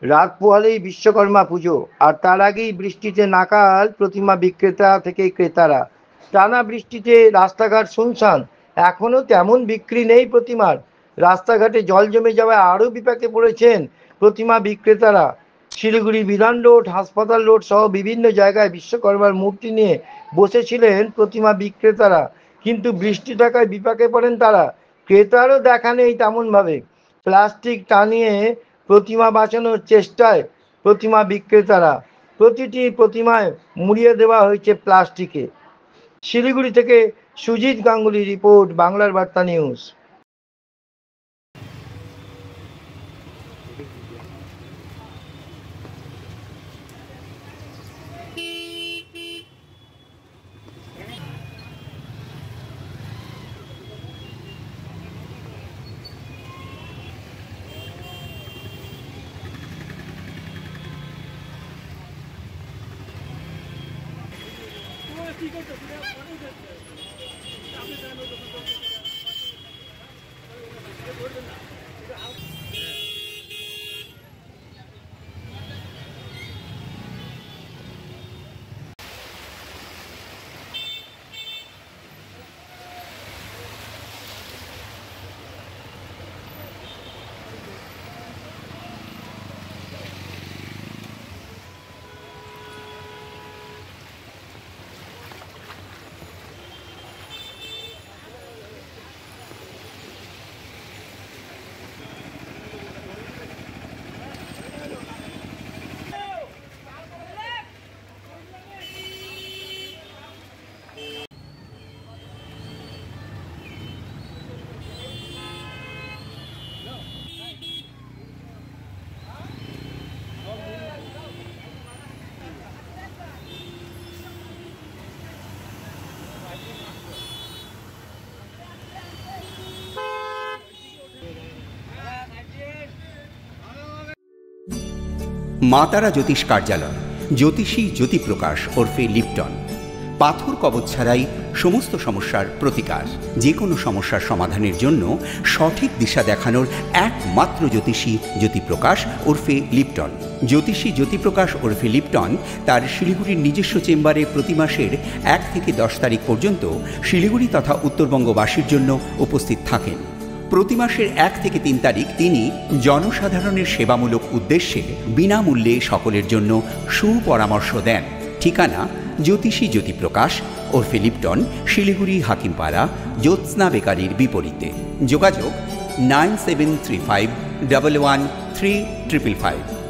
রাত পোহালেই বিশ্বকর্মা পুজো, আর তার আগেই বৃষ্টিতে নাকাল প্রতিমা বিক্রেতা থেকে ক্রেতারা। টানা বৃষ্টিতে রাস্তাঘাট শুনশান, এখনো তেমন বিক্রি নেই প্রতিমার। রাস্তাঘাটে জল জমে যাওয়ায় আরও বিপাকে পড়েছেন প্রতিমা বিক্রেতারা। শিলিগুড়ি বিধান রোড, হাসপাতাল রোড সহ বিভিন্ন জায়গায় বিশ্বকর্মার মূর্তি নিয়ে বসেছিলেন প্রতিমা বিক্রেতারা, কিন্তু বৃষ্টি থাকায় বিপাকে পড়েন তারা। ক্রেতারও দেখা নেই তেমনভাবে। প্লাস্টিক টানিয়ে প্রতিমা বাঁচানোর চেষ্টায় প্রতিমা বিক্রেতারা। প্রতিটি প্রতিমায় মুড়িয়ে দেওয়া হয়েছে প্লাস্টিকে। শিলিগুড়ি থেকে সুজিত গাঙ্গুলি রিপোর্ট, বাংলার বার্তা নিউজ। মা তারা জ্যোতিষ কার্যালয়, জ্যোতিষী জ্যোতিপ্রকাশ ওরফে লিপটন। পাথর কবচ ছাড়াই সমস্ত সমস্যার প্রতিকার। যে কোনো সমস্যার সমাধানের জন্য সঠিক দিশা দেখানোর একমাত্র জ্যোতিষী জ্যোতিপ্রকাশ ওরফে লিপটন। জ্যোতিষী জ্যোতিপ্রকাশ ওরফে লিপটন তার শিলিগুড়ির নিজস্ব চেম্বারে প্রতি মাসের 1 থেকে 10 তারিখ পর্যন্ত শিলিগুড়ি তথা উত্তরবঙ্গবাসীর জন্য উপস্থিত থাকেন। প্রতি মাসের 1 থেকে 3 তারিখ তিনি জনসাধারণের সেবামূলক উদ্দেশ্যে বিনামূল্যে সকলের জন্য সুপরামর্শ দেন। ঠিকানা জ্যোতিষী জ্যোতিপ্রকাশ ওরফে লিপটন, শিলিগুড়ি হাকিমপাড়া, জ্যোৎস্না বেকারির বিপরীতে। যোগাযোগ 9735 11 3555।